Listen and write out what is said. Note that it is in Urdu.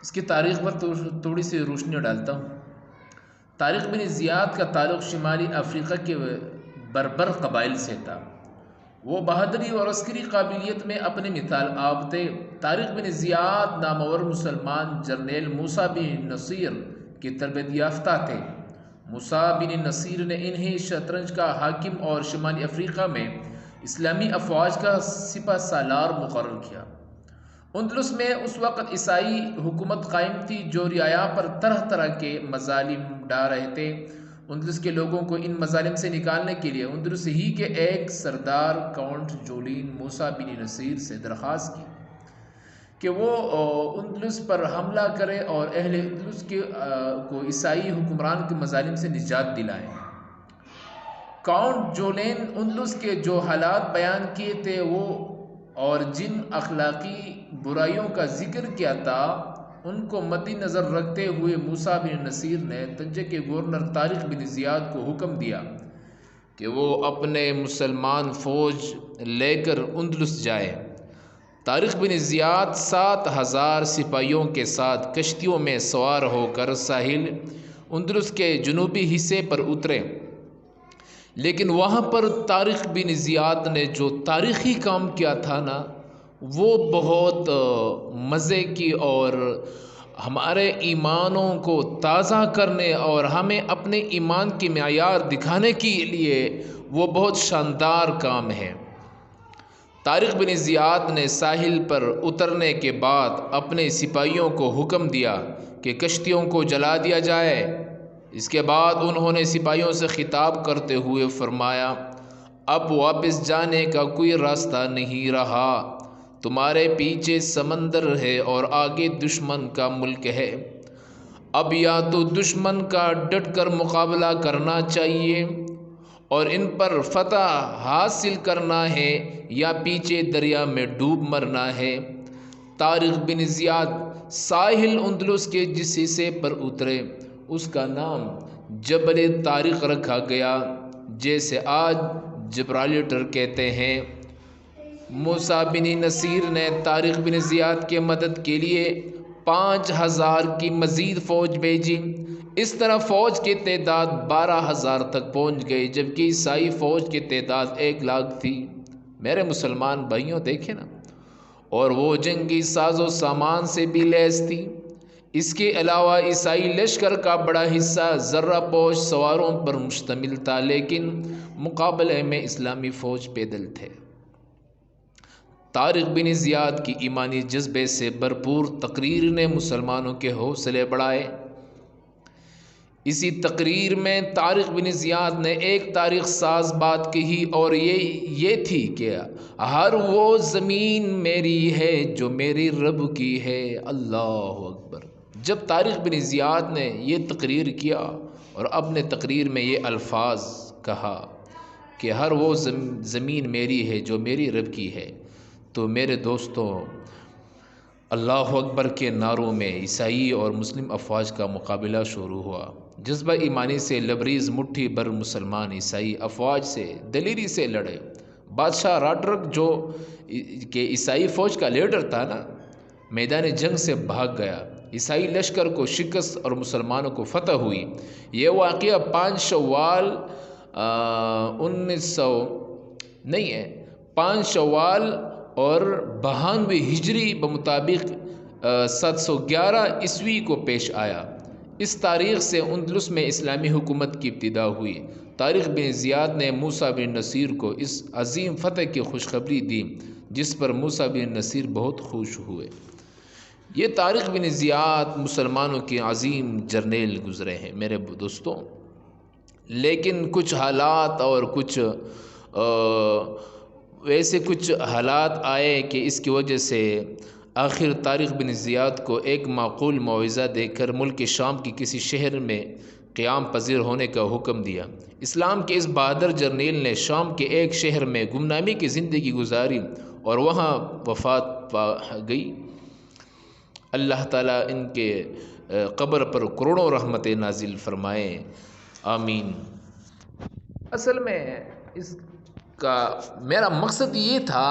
اس کی تاریخ پر تھوڑی سی روشنی ڈالتا ہوں۔ طارق بن زیاد کا تعلق شمالی افریقہ کے بربر قبائل سے تھا۔ وہ بہادری اور عسکری قابلیت میں اپنے مثال آپ تھے۔ طارق بن زیاد نامور مسلمان جرنیل موسیٰ بن نصیر کی تربیت یافتہ تھے۔ موسیٰ بن نصیر نے انہیں شطرنج کا حاکم اور شمالی افریقہ میں اسلامی افواج کا سپہ سالار مقرر کیا۔ اندلس میں اس وقت عیسائی حکومت قائم تھی جو رعایا پر طرح طرح کے مظالم ڈھا رہے تھے۔ اندلس کے لوگوں کو ان مظالم سے نکالنے کے لیے اندلس ہی کے ایک سردار کاؤنٹ جولین موسیٰ بن نصیر سے درخواست کی کہ وہ اندلس پر حملہ کرے اور اہل اندلس کو عیسائی حکمران کے مظالم سے نجات دلائیں۔ کاؤنٹ جولین اندلس کے جو حالات بیان کیے تھے وہ اور جن اخلاقی برائیوں کا ذکر کیا تھا ان کو مد نظر رکھتے ہوئے موسیٰ بن نصیر نے طنجہ کے گورنر طارق بن زیاد کو حکم دیا کہ وہ اپنے مسلمان فوج لے کر اندلس جائے۔ طارق بن زیاد 7,000 سپاہیوں کے ساتھ کشتیوں میں سوار ہو کر ساحل اندلس کے جنوبی حصے پر اترے، لیکن وہاں پر طارق بن زیاد نے جو تاریخی کام کیا تھا نا وہ بہت مزے کی اور ہمارے ایمانوں کو تازہ کرنے اور ہمیں اپنے ایمان کی معیار دکھانے کے لیے وہ بہت شاندار کام ہے۔ طارق بن زیاد نے ساحل پر اترنے کے بعد اپنے سپاہیوں کو حکم دیا کہ کشتیوں کو جلا دیا جائے۔ اس کے بعد انہوں نے سپاہیوں سے خطاب کرتے ہوئے فرمایا، اب واپس جانے کا کوئی راستہ نہیں رہا، تمہارے پیچھے سمندر ہے اور آگے دشمن کا ملک ہے۔ اب یا تو دشمن کا ڈٹ کر مقابلہ کرنا چاہیے اور ان پر فتح حاصل کرنا ہے یا پیچھے دریا میں ڈوب مرنا ہے۔ طارق بن زیاد ساحل اندلس کے جس حصے پر اترے اس کا نام جبل طارق رکھا گیا، جیسے آج جبرالٹر کہتے ہیں۔ موسیٰ بن نصیر نے طارق بن زیاد کے مدد کے لیے 5,000 کی مزید فوج بھیجی۔ اس طرح فوج کی تعداد 12,000 تک پہنچ گئی، جبکہ عیسائی فوج کی تعداد 1,00,000 تھی۔ میرے مسلمان بھائیوں دیکھیں نا، اور وہ جنگی ساز و سامان سے بھی لیس تھی۔ اس کے علاوہ عیسائی لشکر کا بڑا حصہ زرہ پوش سواروں پر مشتمل تھا، لیکن مقابلے میں اسلامی فوج پیدل تھے۔ طارق بن زیاد کی ایمانی جذبے سے بھرپور تقریر نے مسلمانوں کے حوصلے بڑھائے۔ اسی تقریر میں طارق بن زیاد نے ایک تاریخ ساز بات کہی اور یہ تھی کہ ہر وہ زمین میری ہے جو میری رب کی ہے۔ اللہ اکبر۔ جب طارق بن زیاد نے یہ تقریر کیا اور اپنے تقریر میں یہ الفاظ کہا کہ ہر وہ زمین میری ہے جو میری رب کی ہے، تو میرے دوستوں اللہ اکبر کے نعروں میں عیسائی اور مسلم افواج کا مقابلہ شروع ہوا۔ جذبہ ایمانی سے لبریز مٹھی بھر مسلمان عیسائی افواج سے دلیری سے لڑے۔ بادشاہ راڈرک جو کہ عیسائی فوج کا لیڈر تھا نا، میدان جنگ سے بھاگ گیا۔ عیسائی لشکر کو شکست اور مسلمانوں کو فتح ہوئی۔ یہ واقعہ 5 شوال 5 شوال اور 92 ہجری بمطابق 711 عیسوی کو پیش آیا۔ اس تاریخ سے اندلس میں اسلامی حکومت کی ابتدا ہوئی۔ طارق بن زیاد نے موسیٰ بن نصیر کو اس عظیم فتح کی خوشخبری دی، جس پر موسیٰ بن نصیر بہت خوش ہوئے۔ یہ طارق بن زیاد مسلمانوں کے عظیم جرنیل گزرے ہیں میرے دوستوں، لیکن کچھ حالات اور کچھ حالات آئے کہ اس کی وجہ سے آخر طارق بن زیاد کو ایک معقول معاوضہ دے کر ملک شام کی کسی شہر میں قیام پذیر ہونے کا حکم دیا۔ اسلام کے اس بہادر جرنیل نے شام کے ایک شہر میں گمنامی کی زندگی گزاری اور وہاں وفات پا گئی۔ اللہ تعالیٰ ان کے قبر پر کروڑوں رحمتیں نازل فرمائے، آمین۔ اصل میں اس کا میرا مقصد یہ تھا